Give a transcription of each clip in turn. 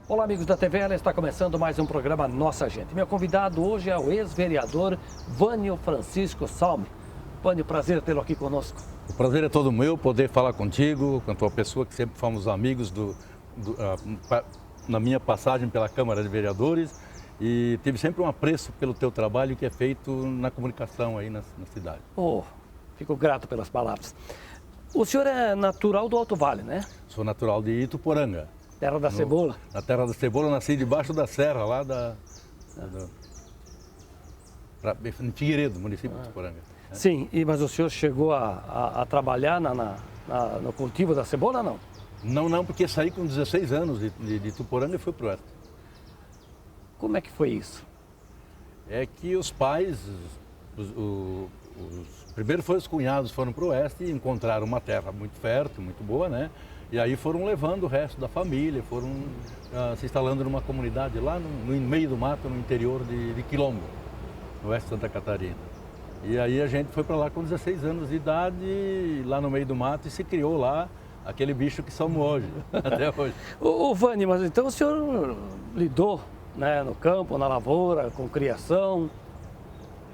Olá, amigos da TVL, está começando mais um programa Nossa Gente. Meu convidado hoje é o ex-vereador Vânio Francisco Salme. Vânio, prazer tê-lo aqui conosco. O prazer é todo meu poder falar contigo, com a tua pessoa, que sempre fomos amigos na minha passagem pela Câmara de Vereadores, e tive sempre um apreço pelo teu trabalho que é feito na comunicação aí na cidade. Fico grato pelas palavras. O senhor é natural do Alto Vale, né? Sou natural de Ituporanga. Terra da cebola? Na Terra da Cebola, nasci debaixo da serra, lá em Figueiredo, município de Ituporanga. Sim, mas o senhor chegou a trabalhar no cultivo da cebola, não? Não, porque saí com 16 anos de Ituporanga e fui para o oeste. Como é que foi isso? É que os pais, primeiro foi os cunhados, foram para o oeste e encontraram uma terra muito fértil, muito boa, né? E aí foram levando o resto da família, foram se instalando numa comunidade lá no meio do mato, no interior de Quilombo, no oeste de Santa Catarina. E aí a gente foi para lá com 16 anos de idade, lá no meio do mato, e se criou lá aquele bicho que somos hoje, até hoje. Ô Vânio, mas então o senhor lidou, né, no campo, na lavoura, com criação?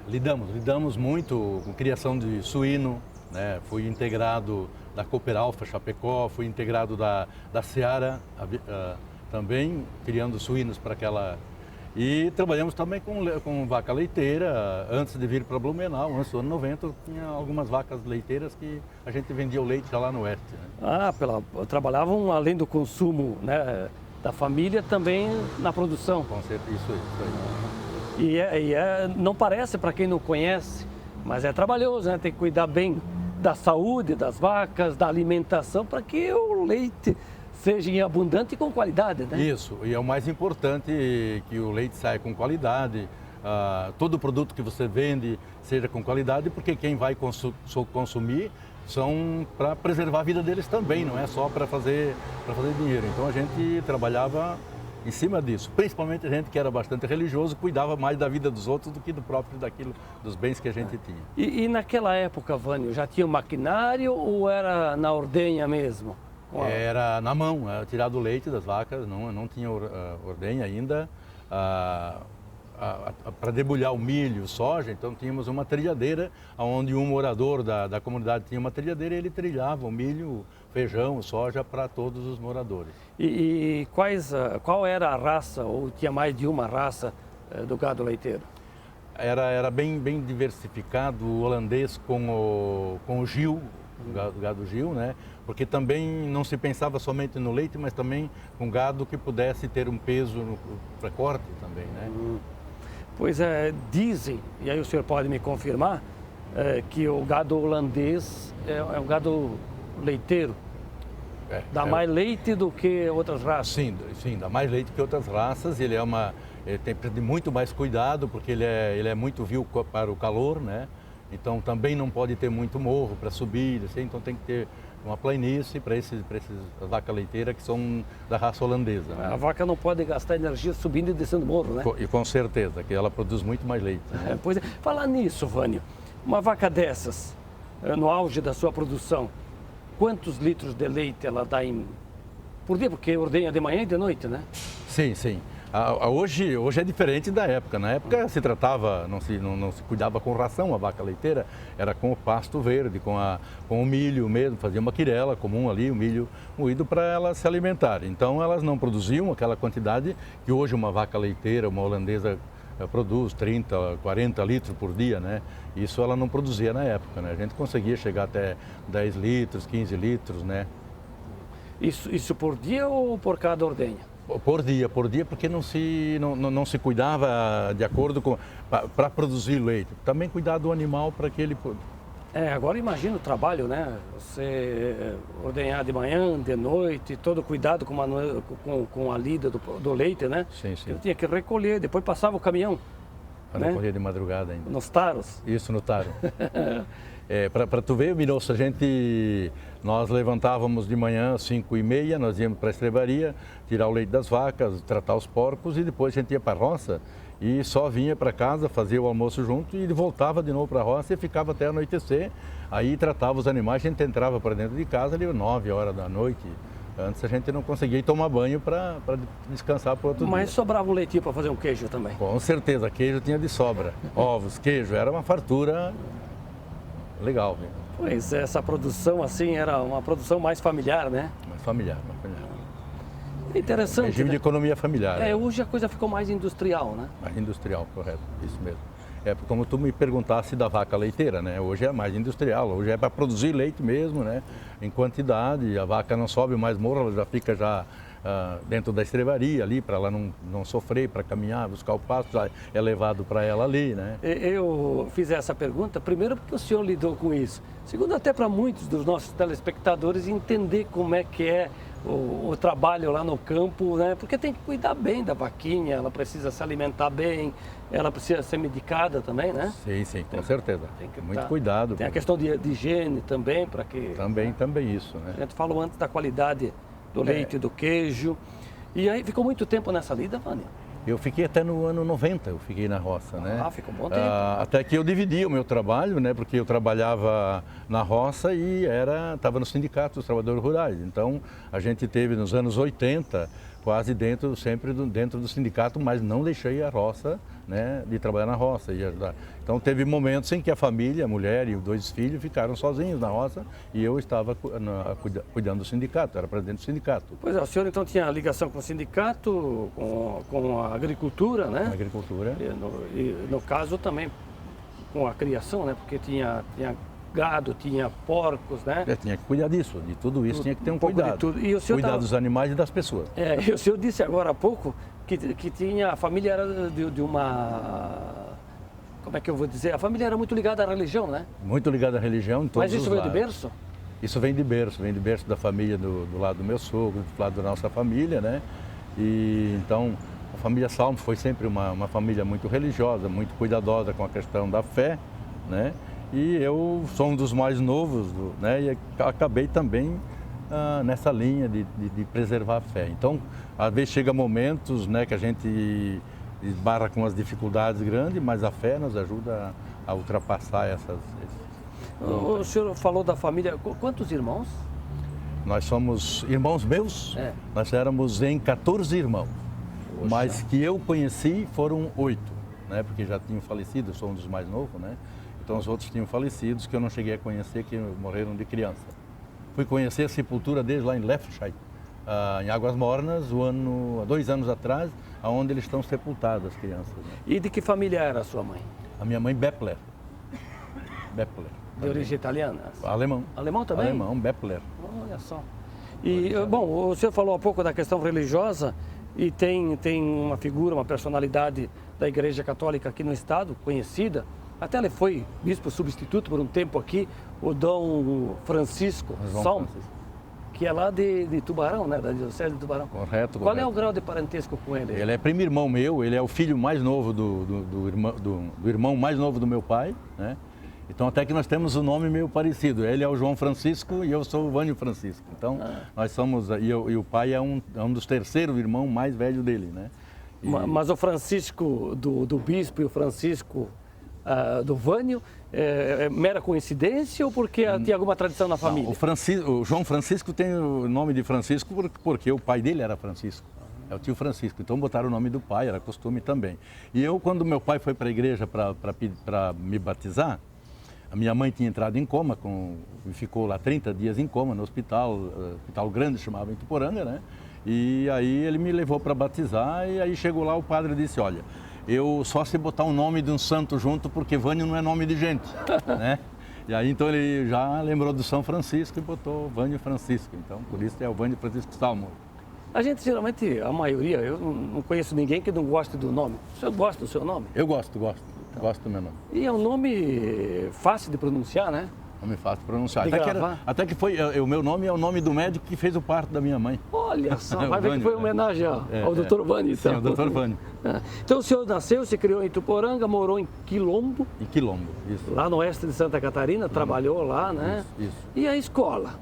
Lidamos muito com criação de suíno, né? Fui integrado da Cooper Alfa Chapecó, fui integrado da Seara, também criando suínos para aquela... E trabalhamos também com vaca leiteira, antes de vir para Blumenau, antes do ano 90, tinha algumas vacas leiteiras que a gente vendia o leite já lá no oeste. Né? Trabalhavam além do consumo, né, da família, também na produção. Com certeza, isso aí. Não parece para quem não conhece, mas é trabalhoso, né? Tem que cuidar bem da saúde das vacas, da alimentação, para que o leite seja abundante e com qualidade, né? Isso, e é o mais importante, que o leite saia com qualidade, todo produto que você vende seja com qualidade, porque quem vai consumir são para preservar a vida deles também, não é só para fazer dinheiro. Então a gente trabalhava em cima disso, principalmente a gente que era bastante religioso, cuidava mais da vida dos outros do que do próprio, dos bens que a gente tinha. E naquela época, Vânio, já tinha maquinário ou era na ordenha mesmo? Era na mão, tirado o leite das vacas, não tinha ordenha ainda. Para debulhar o milho, soja, então tínhamos uma trilhadeira, onde um morador da comunidade tinha uma trilhadeira e ele trilhava o milho, feijão, soja para todos os moradores. E qual era a raça, ou tinha mais de uma raça do gado leiteiro? Era bem diversificado, o holandês com o Gil, o gado Gil, né? Porque também não se pensava somente no leite, mas também com gado que pudesse ter um peso para corte também, né? Pois é, dizem, e aí o senhor pode me confirmar, que o gado holandês é um gado leiteiro. Dá mais leite do que outras raças? Sim, dá mais leite que outras raças. Ele tem muito mais cuidado, porque ele é muito vil para o calor, né? Então também não pode ter muito morro para subir, assim, então tem que ter uma planície para esses vaca leiteira que são da raça holandesa. Né? A vaca não pode gastar energia subindo e descendo morro, né? E com certeza, que ela produz muito mais leite. Né? Pois é. Falar nisso, Vânio, uma vaca dessas, no auge da sua produção, quantos litros de leite ela dá por dia? Porque ordenha de manhã e de noite, né? Sim. Hoje é diferente da época. Na época se tratava, não se cuidava com ração a vaca leiteira, era com o pasto verde, com o milho mesmo, fazia uma quirela comum ali, o milho moído para ela se alimentar. Então elas não produziam aquela quantidade que hoje uma vaca leiteira, uma holandesa, produz 30, 40 litros por dia, né? Isso ela não produzia na época, né? A gente conseguia chegar até 10 litros, 15 litros, né? Isso por dia ou por cada ordenha? Por dia, porque não se cuidava de acordo com... para produzir leite. Também cuidar do animal para que ele... Agora imagina o trabalho, né? Você ordenhar de manhã, de noite, todo cuidado com a lida do leite, né? Sim. Eu tinha que recolher, depois passava o caminhão. Para recolher de madrugada ainda. Nos taros. Isso, no taro. Para tu ver, Minosso, nós levantávamos de manhã às 5h30, nós íamos para a estrebaria, tirar o leite das vacas, tratar os porcos e depois a gente ia para a roça e só vinha para casa, fazia o almoço junto e voltava de novo para a roça e ficava até anoitecer. Aí tratava os animais, a gente entrava para dentro de casa ali 9 horas da noite. Antes a gente não conseguia ir tomar banho para descansar para o outro dia. Mas sobrava um leitinho para fazer um queijo também? Com certeza, queijo tinha de sobra. Ovos, queijo, era uma fartura legal. Viu? Pois é, essa produção assim era uma produção mais familiar, né? Mais familiar, mais familiar. Interessante, regime né? de economia familiar. Hoje a coisa ficou mais industrial, né? Mais industrial, correto, isso mesmo. Como tu me perguntasse da vaca leiteira, né? Hoje é mais industrial, hoje é para produzir leite mesmo, né? Em quantidade, a vaca não sobe mais morro, ela já fica dentro da estrebaria ali, para ela não sofrer, para caminhar, buscar o pasto, já é levado para ela ali, né? Eu fiz essa pergunta, primeiro porque o senhor lidou com isso, segundo até para muitos dos nossos telespectadores entender como é que é o trabalho lá no campo, né? Porque tem que cuidar bem da vaquinha, ela precisa se alimentar bem, ela precisa ser medicada também, né? Sim, com certeza. Tem que muito cuidado. Tem a questão de higiene também, para que... Também isso, né? A gente falou antes da qualidade do leite, do queijo. E aí ficou muito tempo nessa lida, Vânia? Eu fiquei até no ano 90, eu fiquei na roça, né? Ficou um bom tempo. Até que eu dividia o meu trabalho, né? Porque eu trabalhava na roça e estava no sindicato dos trabalhadores rurais. Então, a gente teve nos anos 80, quase sempre dentro do sindicato, mas não deixei a roça, né? De trabalhar na roça e ajudar. Então, teve momentos em que a família, a mulher e os 2 filhos ficaram sozinhos na roça e eu estava cuidando do sindicato, era presidente do sindicato. Pois é, o senhor então tinha ligação com o sindicato, com a agricultura, né? A agricultura. E no caso também com a criação, né? Porque tinha gado, tinha porcos, né? Tinha que cuidar disso, de tudo isso tinha que ter um pouco cuidado. de tudo. E o senhor cuidar dos animais e das pessoas. E o senhor disse agora há pouco que tinha, a família era de uma... Como é que eu vou dizer? A família era muito ligada à religião, né? Muito ligada à religião em todos os lados. Mas isso veio de berço? Isso vem de berço da família do lado do meu sogro, do lado da nossa família, né? E então a família Salmo foi sempre uma família muito religiosa, muito cuidadosa com a questão da fé, né? E eu sou um dos mais novos, né? E acabei também nessa linha de preservar a fé. Então, às vezes chega momentos, né, que a gente esbarra com as dificuldades grandes, mas a fé nos ajuda a ultrapassar essas... O senhor falou da família, quantos irmãos? Nós somos irmãos meus, nós éramos em 14 irmãos, mas que eu conheci foram 8, né? Porque já tinham falecido, eu sou um dos mais novos, né? Então os outros tinham falecidos que eu não cheguei a conhecer, que morreram de criança. Fui conhecer a sepultura deles lá em Leicestershire, em Águas Mornas, há 2 anos atrás, onde eles estão sepultados, as crianças. Né? E de que família era a sua mãe? A minha mãe, Beppler. De origem italiana? Alemão. Alemão também? Alemão, Beppler. Olha só. E, bom, o senhor falou há pouco da questão religiosa e tem uma figura, uma personalidade da Igreja Católica aqui no estado, conhecida. Até ele foi bispo substituto por um tempo aqui, o Dom Francisco Salmo, que é lá de Tubarão, né? Da Diocese de Tubarão. Correto. Qual é o grau de parentesco com ele? Ele é primo irmão meu, ele é o filho mais novo do irmão mais novo do meu pai, né? Então até que nós temos o nome meio parecido. Ele é o João Francisco e eu sou o Vânio Francisco. Então nós somos, e o pai é um dos terceiros irmãos mais velho dele, né? Mas o Francisco do bispo e o Francisco do Vânio é mera coincidência ou porque tinha alguma tradição na família? Não, o João Francisco tem o nome de Francisco porque o pai dele era Francisco. É o tio Francisco, então botaram o nome do pai, era costume também. E eu, quando meu pai foi para a igreja para me batizar, a minha mãe tinha entrado em coma, e ficou lá 30 dias em coma no hospital grande, chamava em Tuporanga, né? E aí ele me levou para batizar e aí chegou lá, o padre disse, olha, eu só se botar o nome de um santo junto, porque Vânio não é nome de gente, né? E aí então ele já lembrou do São Francisco e botou Vânio Francisco, então por isso é o Vânio Francisco Salmo. A gente geralmente, a maioria, eu não conheço ninguém que não goste do nome. O senhor gosta do seu nome? Eu gosto do meu nome. E é um nome fácil de pronunciar, né? Nome fácil de pronunciar. De gravar? Até que foi, o meu nome é o nome do médico que fez o parto da minha mãe. Olha só, vai ver que foi homenagem ao Dr. Vânio. Sim, ao Dr. Vânio. Então o senhor nasceu, se criou em Ituporanga, morou em Quilombo. Em Quilombo, isso. Lá no oeste de Santa Catarina, trabalhou lá, né? Isso. E a escola?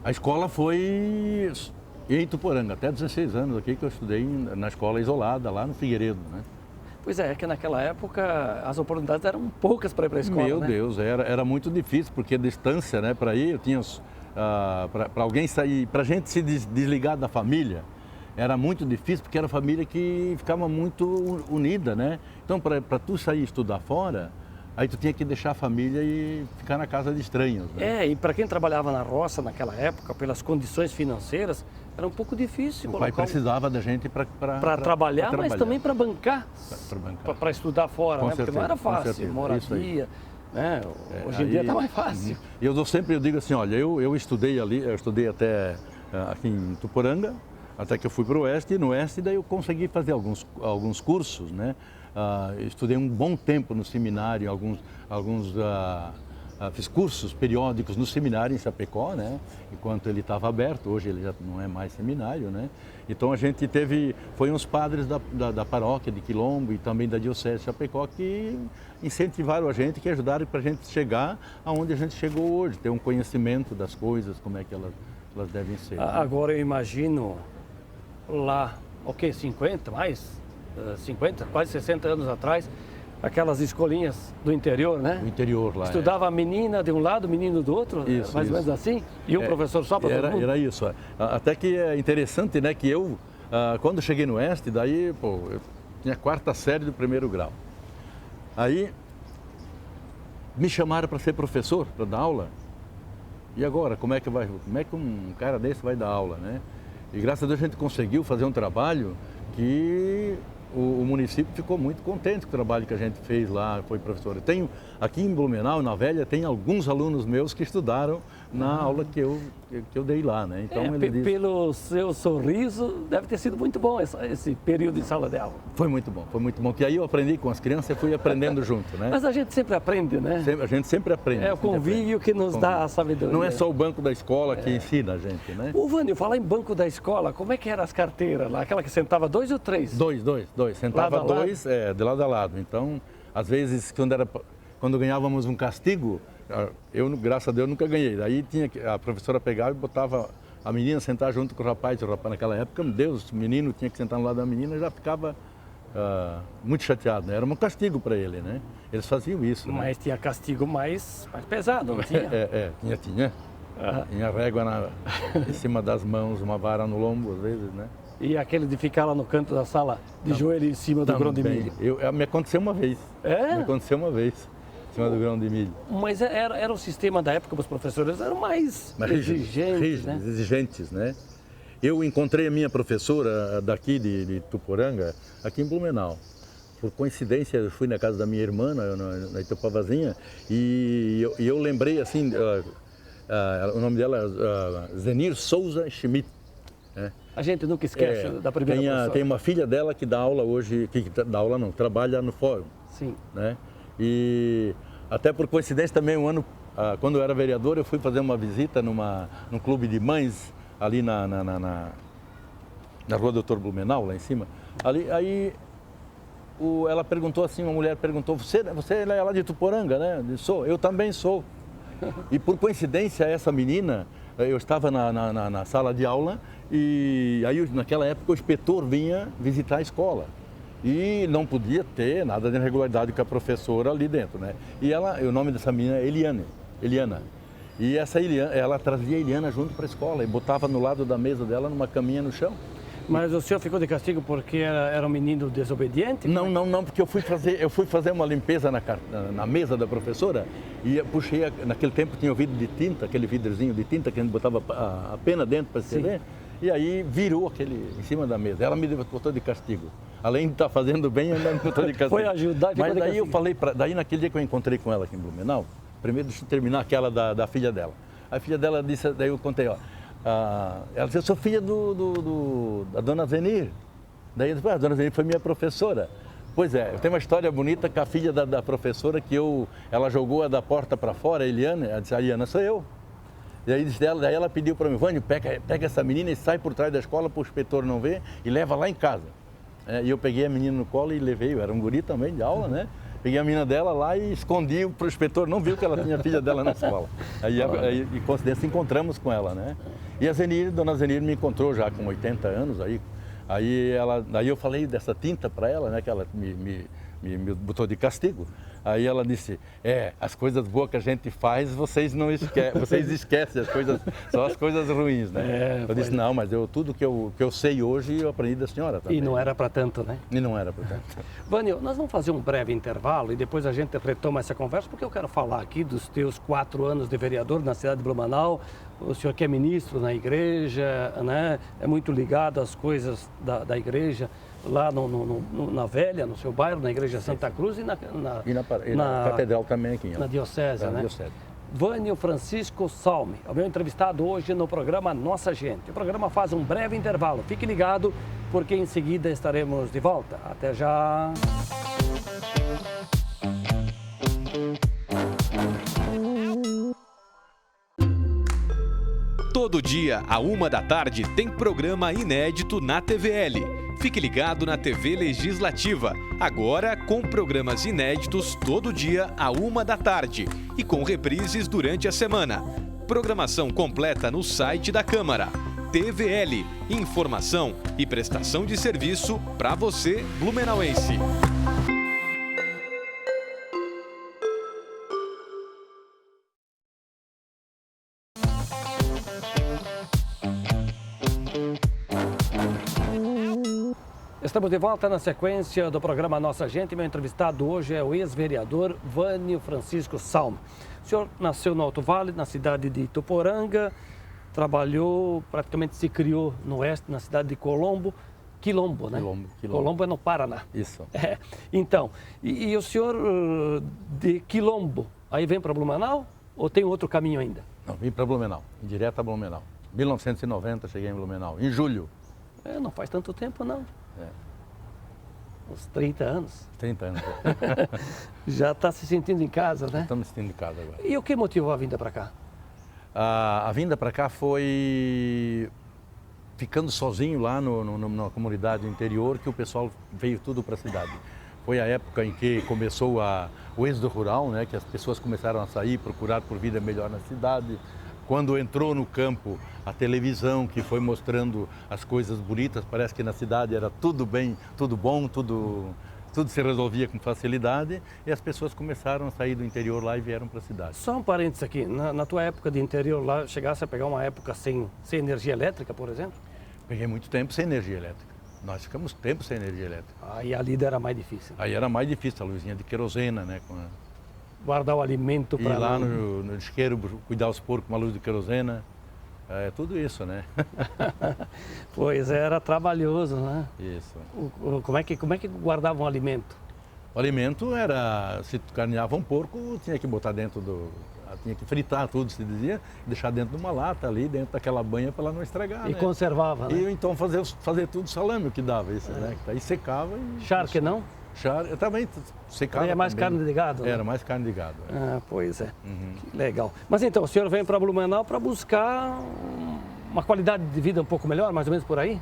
A escola foi em Ituporanga, até 16 anos aqui que eu estudei na escola isolada, lá no Figueiredo, né? Pois é, que naquela época as oportunidades eram poucas para ir para a escola, Meu né? Deus, era muito difícil, porque a distância, né, para ir, eu tinha, para alguém sair, para a gente se desligar da família, era muito difícil, porque era família que ficava muito unida, né? Então, para tu sair estudar fora, aí tu tinha que deixar a família e ficar na casa de estranhos, né? E para quem trabalhava na roça naquela época, pelas condições financeiras, era um pouco difícil. O pai precisava da gente para trabalhar, mas também para bancar, para estudar fora, né? Porque não era fácil, moradia, né? Hoje em dia está mais fácil. E eu digo assim, olha, eu estudei ali, eu estudei até aqui em Ituporanga, até que eu fui para o oeste, e no oeste daí eu consegui fazer alguns cursos, né? Estudei um bom tempo no seminário, fiz cursos periódicos no seminário em Chapecó, né? Enquanto ele estava aberto, hoje ele já não é mais seminário, né? Então a gente foi uns padres da paróquia de Quilombo e também da Diocese de Chapecó que incentivaram a gente, que ajudaram para a gente chegar aonde a gente chegou hoje, ter um conhecimento das coisas, como é que elas devem ser. Agora eu imagino lá, 50, quase 60 anos atrás, aquelas escolinhas do interior, né? Do interior lá. Estudava a menina de um lado, menino do outro, mais ou menos assim? E um professor só para todo mundo? Era isso. Até que é interessante, né, que eu, quando cheguei no Oeste, daí, eu tinha a 4ª série do 1º grau. Aí, me chamaram para ser professor, para dar aula. E agora, como é que um cara desse vai dar aula, né? E graças a Deus a gente conseguiu fazer um trabalho que o município ficou muito contente com o trabalho que a gente fez lá, foi professor. Eu tenho, aqui em Blumenau, na Velha, tem alguns alunos meus que estudaram na aula que eu dei lá, né? Então, pelo seu sorriso, deve ter sido muito bom esse período de sala de aula. Foi muito bom, que aí eu aprendi com as crianças e fui aprendendo junto, né? Mas a gente sempre aprende, né? A gente sempre aprende. É o convívio que nos dá a sabedoria. Não é só o banco da escola que ensina a gente, né? Ô, Vânio, falar em banco da escola, como é que eram as carteiras lá? Aquela que sentava 2 ou 3? Dois. Sentava dois, de lado a lado. Então, às vezes, quando ganhávamos um castigo, eu, graças a Deus, nunca ganhei. Daí a professora pegava e botava a menina sentar junto com o rapaz. O rapaz, naquela época, meu Deus, o menino tinha que sentar no lado da menina e já ficava muito chateado, né? Era um castigo para ele, né? Eles faziam isso, né? Mas tinha castigo mais pesado, não tinha? Tinha. Tinha régua em cima das mãos, uma vara no lombo, às vezes, né? E aquele de ficar lá no canto da sala, de joelho em cima do grão de milho? Me aconteceu uma vez. Me aconteceu uma vez, em cima do grão de milho. Mas era o sistema da época, os professores eram mais exigentes, né? Eu encontrei a minha professora daqui de Ituporanga, aqui em Blumenau. Por coincidência, eu fui na casa da minha irmã, na Itupavazinha, e eu lembrei assim, o nome dela é Zenir Souza Schmidt. A gente nunca esquece da primeira professora. Tem uma filha dela que dá aula hoje, trabalha no fórum. Sim. Né? E até por coincidência também, um ano, quando eu era vereador, eu fui fazer uma visita num clube de mães, ali na rua Doutor Blumenau, lá em cima. Aí ela perguntou assim, uma mulher perguntou, você é lá de Ituporanga, né? Eu sou, eu também sou. E por coincidência, essa menina, eu estava na sala de aula e aí naquela época o inspetor vinha visitar a escola. E não podia ter nada de irregularidade com a professora ali dentro, né? E o nome dessa menina é Eliana. E essa Eliana, ela trazia a Eliana junto para a escola e botava no lado da mesa dela numa caminha no chão. Mas o senhor ficou de castigo porque era um menino desobediente? Não, porque eu fui fazer uma limpeza na mesa da professora e puxei, naquele tempo tinha o vidro de tinta, aquele vidrozinho de tinta que a gente botava a pena dentro para escrever, e aí virou aquele em cima da mesa. Ela me botou de castigo. Além de estar fazendo bem, ainda me botou de castigo. Foi ajudar, mas daí eu falei, daí naquele dia que eu encontrei com ela aqui em Blumenau, primeiro deixa eu terminar aquela da filha dela. A filha dela disse, daí eu contei, ela disse, eu sou filha da dona Zenir. Daí eu disse, a dona Zenir foi minha professora. Pois é, eu tenho uma história bonita com a filha da professora que ela jogou da porta para fora, a Eliana, ela disse, a Eliana sou eu. E aí daí ela pediu para mim, Vânio, pega essa menina e sai por trás da escola para o inspetor não ver e leva lá em casa. E eu peguei a menina no colo e levei, eu era um guri também de aula, né? Peguei a menina dela lá e escondi para o inspetor, não viu que ela tinha filha dela na escola. Aí, em coincidência, encontramos com ela, né? E a dona Zenir me encontrou já com 80 anos, aí eu falei dessa tinta para ela, né? Que ela me botou de castigo. Aí ela disse, as coisas boas que a gente faz, vocês esquecem, só as coisas ruins, né? Eu disse, não, mas tudo que eu sei hoje, eu aprendi da senhora também. E não era para tanto, né? E não era para tanto. Vânio, nós vamos fazer um breve intervalo e depois a gente retoma essa conversa, porque eu quero falar aqui dos teus 4 anos de vereador na cidade de Blumenau. O senhor que é ministro na igreja, né? É muito ligado às coisas da igreja, lá na Velha, no seu bairro, na Igreja Santa Cruz e na Catedral também aqui. Na Diocese, né? Diocese. Vânio Francisco Salme, é o meu entrevistado hoje no programa Nossa Gente. O programa faz um breve intervalo. Fique ligado, porque em seguida estaremos de volta. Até já! Todo dia, à 13h, tem programa inédito na TVL. Fique ligado na TV Legislativa, agora com programas inéditos todo dia à 13h e com reprises durante a semana. Programação completa no site da Câmara. TVL, informação e prestação de serviço para você, blumenauense. Estamos de volta na sequência do programa Nossa Gente. Meu entrevistado hoje é o ex-vereador Vânio Francisco Salme. O senhor nasceu no Alto Vale, na cidade de Ituporanga, trabalhou, praticamente se criou no oeste, na cidade de Colombo, Quilombo, né? Quilombo. Colombo é no Paraná. Isso. Então, e o senhor de Quilombo, aí vem para Blumenau ou tem outro caminho ainda? Não, vim para Blumenau, direto a Blumenau. 1990 cheguei em Blumenau, em julho. Não faz tanto tempo, não. Uns 30 anos. 30 anos. Já está se sentindo em casa, né? Estamos me sentindo em casa agora. E o que motivou a vinda para cá? A vinda para cá foi ficando sozinho lá na comunidade interior, que o pessoal veio tudo para a cidade. Foi a época em que começou o êxodo rural, né? Que as pessoas começaram a sair, procurar por vida melhor na cidade. Quando entrou no campo a televisão, que foi mostrando as coisas bonitas, parece que na cidade era tudo bem, tudo bom, tudo se resolvia com facilidade, e as pessoas começaram a sair do interior lá e vieram para a cidade. Só um parênteses aqui, na tua época de interior lá, chegasse a pegar uma época sem energia elétrica, por exemplo? Peguei muito tempo sem energia elétrica. Nós ficamos tempo sem energia elétrica. Aí a lida era mais difícil. Aí era mais difícil, a luzinha de querosena, né? Guardar o alimento para... Ir lá no isqueiro, cuidar os porcos com uma luz de querosena. Tudo isso, né? Pois era trabalhoso, né? Isso. Como é que guardavam o alimento? O alimento era, se carneava um porco, tinha que botar dentro tinha que fritar tudo, se dizia, deixar dentro de uma lata ali, dentro daquela banha para ela não estragar, E né? conservava, né? E então fazer tudo salame, o que dava isso, né? Aí secava e... Charque não? Eu também secava. Aí é mais também. carne de gado, né? Era mais carne de gado. Pois é. Uhum. Que legal. Mas então, o senhor vem para Blumenau para buscar uma qualidade de vida um pouco melhor, mais ou menos por aí?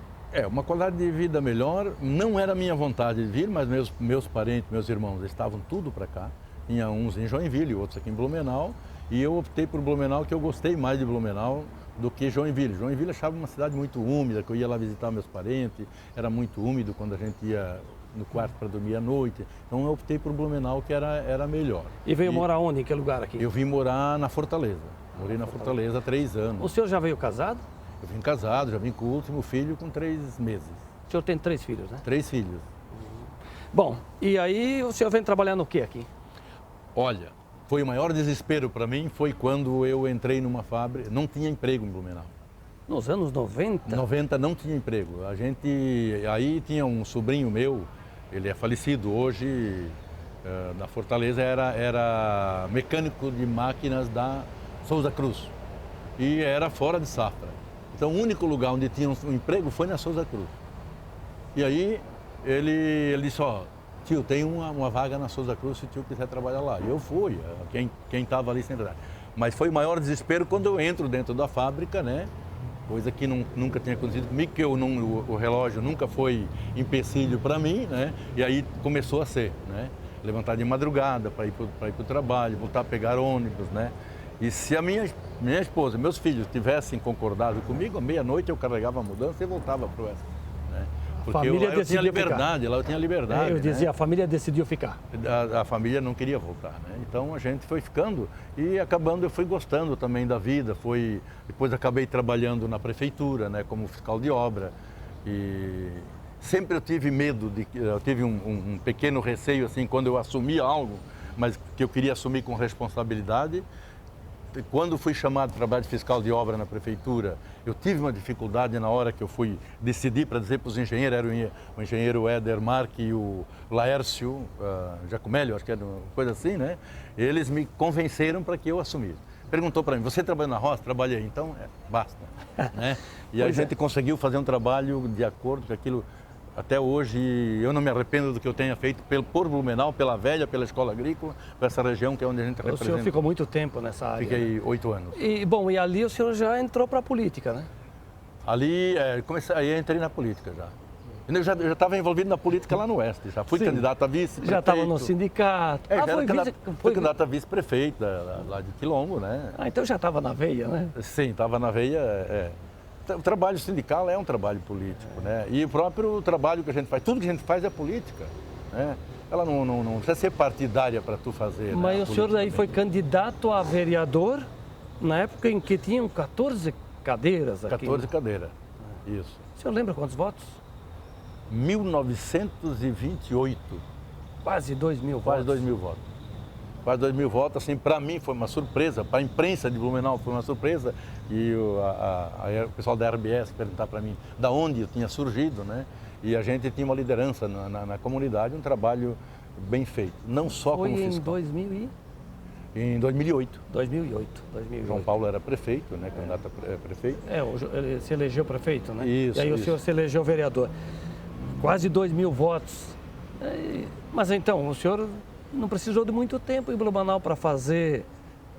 Uma qualidade de vida melhor. Não era minha vontade de vir, mas meus parentes, meus irmãos estavam tudo para cá. Tinha uns em Joinville, outros aqui em Blumenau. E eu optei por Blumenau, que eu gostei mais de Blumenau do que Joinville. Joinville achava uma cidade muito úmida, que eu ia lá visitar meus parentes. Era muito úmido quando a gente ia no quarto para dormir à noite. Então eu optei por Blumenau, que era melhor. E veio morar onde? Em que lugar aqui? Eu vim morar na Fortaleza. Morei na Fortaleza há 3 anos. O senhor já veio casado? Eu vim casado, já vim com o último filho com 3 meses. O senhor tem 3 filhos, né? 3 filhos. Bom, e aí o senhor vem trabalhar no que aqui? Olha, foi o maior desespero para mim, foi quando eu entrei numa fábrica, não tinha emprego em Blumenau. Nos anos 90? 90 não tinha emprego. Aí tinha um sobrinho meu, ele é falecido hoje, na Fortaleza, era mecânico de máquinas da Souza Cruz. E era fora de safra. Então o único lugar onde tinha um emprego foi na Souza Cruz. E aí ele disse, tio, tem uma vaga na Souza Cruz se o tio quiser trabalhar lá. E eu fui, quem estava ali sempre. Mas foi o maior desespero quando eu entro dentro da fábrica, né? Coisa que nunca tinha acontecido comigo, que o relógio nunca foi empecilho para mim, né? E aí começou a ser, né? Levantar de madrugada para ir para o trabalho, voltar a pegar ônibus, né? E se a minha esposa, meus filhos tivessem concordado comigo, à meia-noite eu carregava a mudança e voltava para o Oeste, né? Porque eu tinha liberdade, lá eu tinha liberdade. Eu dizia, né? A família decidiu ficar. A família não queria voltar, né? Então a gente foi ficando e acabando eu fui gostando também da vida. Depois acabei trabalhando na prefeitura, né, como fiscal de obra. E sempre eu tive medo, eu tive um pequeno receio assim quando eu assumia algo, mas que eu queria assumir com responsabilidade. Quando fui chamado de trabalho de fiscal de obra na prefeitura, eu tive uma dificuldade na hora que eu fui decidir para dizer para os engenheiros, era o engenheiro Éder Marque e o Laércio Giacomelli, acho que era uma coisa assim, né? Eles me convenceram para que eu assumisse. Perguntou para mim, você trabalha na roça? Trabalhei, então basta. Né? E a gente conseguiu fazer um trabalho de acordo com aquilo. Até hoje, eu não me arrependo do que eu tenha feito por Blumenau, pela Velha, pela Escola Agrícola, por essa região que é onde a gente representa. O senhor ficou muito tempo nessa área. Fiquei 8 anos. E ali o senhor já entrou para a política, né? Ali, aí entrei na política já. Eu já estava envolvido na política lá no Oeste, já fui candidato a vice-prefeito. Já estava no sindicato. Fui candidato a vice-prefeito lá de Quilombo, né? Então já estava na veia, né? Sim, estava na veia, O trabalho sindical é um trabalho político, né? E o próprio trabalho que a gente faz, tudo que a gente faz é política, né? Ela não precisa ser partidária para tu fazer. Mas né? o senhor aí foi candidato a vereador na época em que tinham 14 cadeiras aqui. 14 cadeiras, isso. O senhor lembra quantos votos? 1928. Quase 2 mil votos. Quase 2 mil votos. Quase 2 mil votos, assim, para mim foi uma surpresa, para a imprensa de Blumenau foi uma surpresa. E o pessoal da RBS perguntar para mim da onde eu tinha surgido, né? E a gente tinha uma liderança na comunidade, um trabalho bem feito, não só foi como fiscal. Foi em 2008. 2008. João Paulo era prefeito, né? Candidato a prefeito. Ele se elegeu prefeito, né? Isso, e aí o senhor se elegeu vereador. Quase 2 mil votos. Mas então, o senhor não precisou de muito tempo em Blumenau para fazer,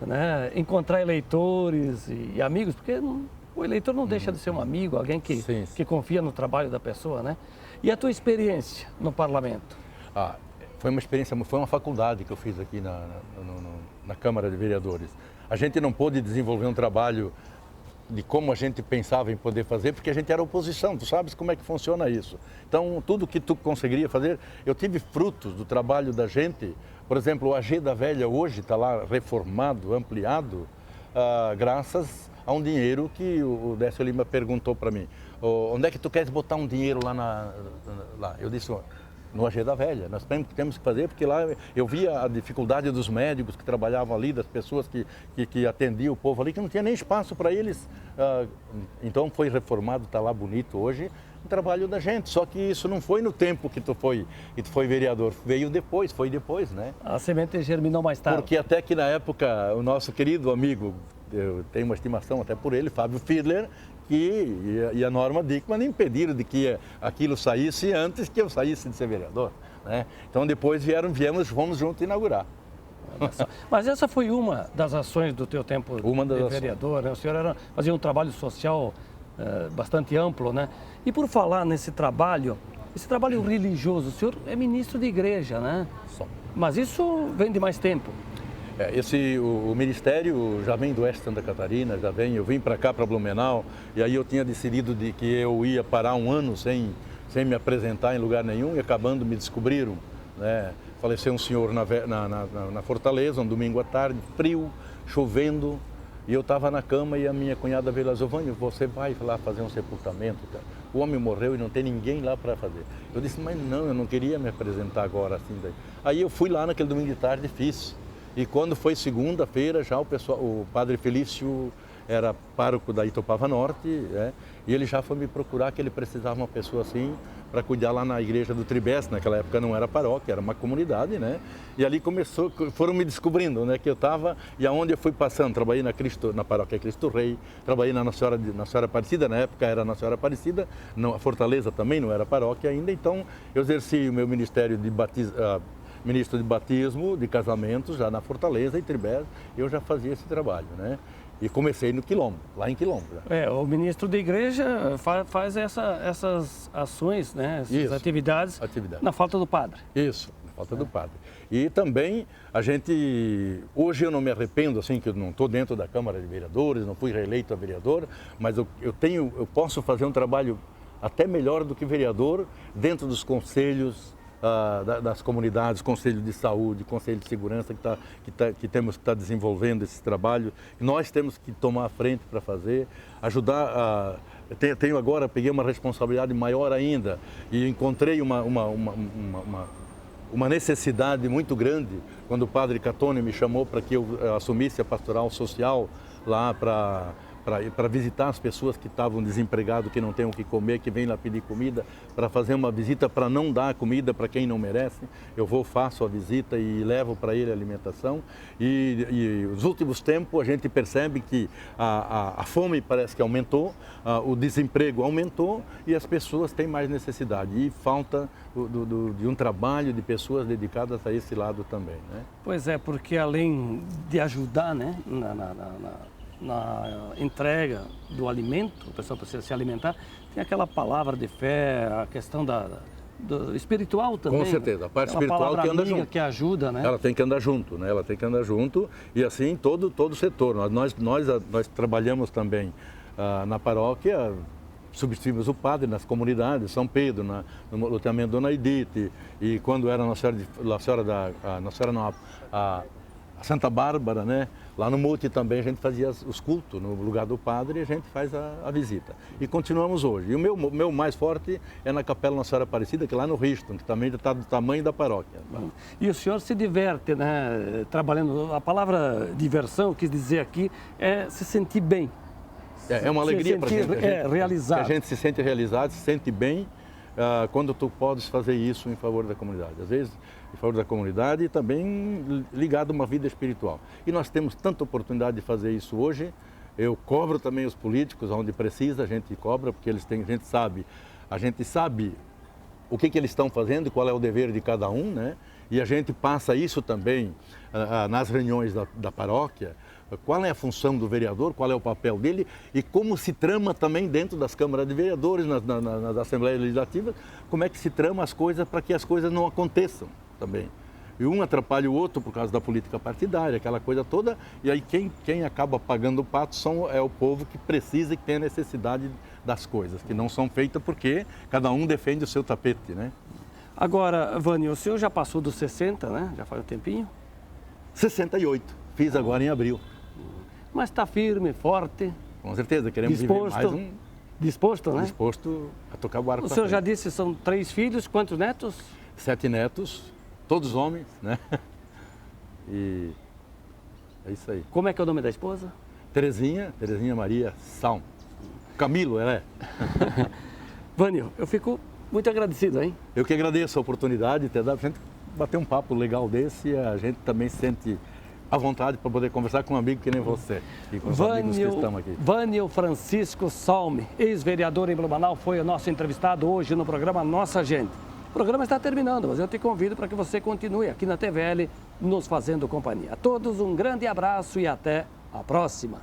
né, encontrar eleitores e amigos, porque o eleitor não deixa de ser um amigo, alguém que confia no trabalho da pessoa, né? E a tua experiência no parlamento? Foi uma experiência, foi uma faculdade que eu fiz aqui na Câmara de Vereadores. A gente não pôde desenvolver um trabalho de como a gente pensava em poder fazer, porque a gente era oposição, tu sabes como é que funciona isso. Então, tudo que tu conseguiria fazer, eu tive frutos do trabalho da gente. Por exemplo, o AG da Velha hoje está lá reformado, ampliado, graças a um dinheiro que o Décio Lima perguntou para mim. Onde é que tu queres botar um dinheiro lá? Eu disse, no AG da Velha, nós temos que fazer, porque lá eu via a dificuldade dos médicos que trabalhavam ali, das pessoas que atendiam o povo ali, que não tinha nem espaço para eles. Então foi reformado, está lá bonito hoje, o trabalho da gente. Só que isso não foi no tempo que tu foi vereador, foi depois, né? A semente germinou mais tarde. Porque até que na época, o nosso querido amigo, eu tenho uma estimação até por ele, Fábio Fiedler, e a Norma Dickmann impediram de que aquilo saísse antes que eu saísse de ser vereador, né? Então depois fomos juntos inaugurar. Mas essa foi uma das ações do teu tempo de vereador, né? O senhor fazia um trabalho social bastante amplo, né? E por falar nesse trabalho, esse trabalho religioso, o senhor é ministro de igreja, né? Mas isso vem de mais tempo. O ministério já vem do oeste de Santa Catarina, eu vim para cá, para Blumenau, e aí eu tinha decidido de que eu ia parar um ano sem me apresentar em lugar nenhum, e acabando me descobriram, né? Faleceu um senhor na Fortaleza, um domingo à tarde, frio, chovendo, e eu estava na cama e a minha cunhada veio lá, Giovanni, você vai lá fazer um sepultamento, cara. O homem morreu e não tem ninguém lá para fazer. Eu disse, mas não, eu não queria me apresentar agora assim. Daí. Aí eu fui lá naquele domingo de tarde e fiz. E quando foi segunda-feira, já o padre Felício era pároco da Itopava Norte, e ele já foi me procurar que ele precisava de uma pessoa assim para cuidar lá na igreja do Tribés. Naquela época não era paróquia, era uma comunidade, né? E ali foram me descobrindo, né, que eu estava e aonde eu fui passando. Trabalhei na paróquia Cristo Rei, trabalhei na Nossa Senhora Aparecida, na época era Nossa Senhora Aparecida, a Fortaleza também não era paróquia ainda, então eu exerci o meu ministério de ministro de batismo, de casamento, já na Fortaleza e Tribés, eu já fazia esse trabalho, né? E comecei no Quilombo, lá em Quilombo. O ministro da igreja faz essas ações, né? Essas atividades na falta do padre. Isso, na falta do padre. E também hoje eu não me arrependo, assim, que eu não estou dentro da Câmara de Vereadores, não fui reeleito a vereador, mas eu posso fazer um trabalho até melhor do que vereador dentro dos conselhos das comunidades, Conselho de Saúde, Conselho de Segurança, que temos que estar desenvolvendo esse trabalho. Nós temos que tomar a frente para fazer, ajudar. Peguei uma responsabilidade maior ainda e encontrei uma necessidade muito grande quando o padre Catone me chamou para que eu assumisse a pastoral social lá para visitar as pessoas que estavam desempregadas, que não têm o que comer, que vêm lá pedir comida, para fazer uma visita, para não dar comida para quem não merece. Eu faço a visita e levo para ele a alimentação. E nos últimos tempos a gente percebe que a fome parece que aumentou, o desemprego aumentou e as pessoas têm mais necessidade. E falta de um trabalho de pessoas dedicadas a esse lado também, né? Pois é, porque além de ajudar, né, na entrega do alimento, o pessoal precisa se alimentar, tem aquela palavra de fé, a questão do espiritual também. Com certeza, a parte espiritual que anda junto. Que ajuda, né? Ela tem que andar junto, né? Ela tem que andar junto e assim todo o setor. Nós trabalhamos também na paróquia, substituímos o padre nas comunidades, São Pedro, no loteamento Dona Edith, e quando era a Santa Bárbara, né? Lá no Mute também a gente fazia os cultos, no lugar do padre a gente faz a visita. E continuamos hoje. E o meu mais forte é na Capela Nossa Senhora Aparecida, que é lá no Riston, que também está do tamanho da paróquia. E o senhor se diverte, né? Trabalhando. A palavra diversão, quis dizer aqui, é se sentir bem. É uma alegria para a gente. Realizado. A gente se sente realizado, se sente bem quando tu podes fazer isso em favor da comunidade. Às vezes em favor da comunidade e também ligado a uma vida espiritual. E nós temos tanta oportunidade de fazer isso hoje. Eu cobro também os políticos, onde precisa, a gente cobra, porque a gente sabe o que eles estão fazendo, qual é o dever de cada um, né? E a gente passa isso também nas reuniões da paróquia, qual é a função do vereador, qual é o papel dele e como se trama também dentro das câmaras de vereadores, nas assembleias legislativas, como é que se trama as coisas para que as coisas não aconteçam também. E um atrapalha o outro por causa da política partidária, aquela coisa toda, e aí quem acaba pagando o pato é o povo que precisa e que tem a necessidade das coisas, que não são feitas porque cada um defende o seu tapete, né? Agora, Vânia, o senhor já passou dos 60, né? Já faz um tempinho? 68, fiz agora em abril. Mas está firme, forte. Com certeza, queremos viver mais um... Disposto, né? Disposto a tocar o barco. O senhor já disse, são 3 filhos, quantos netos? 7 netos, todos homens, né? E é isso aí. Como é que é o nome da esposa? Terezinha Maria Salm. Camilo, ela é. Vânio, eu fico muito agradecido, hein? Eu que agradeço a oportunidade de ter dado pra gente bater um papo legal desse e a gente também se sente à vontade para poder conversar com um amigo que nem você e com os amigos que estão aqui. Vânio Francisco Salme, ex-vereador em Blumenau, foi o nosso entrevistado hoje no programa Nossa Gente. O programa está terminando, mas eu te convido para que você continue aqui na TVL nos fazendo companhia. A todos um grande abraço e até a próxima.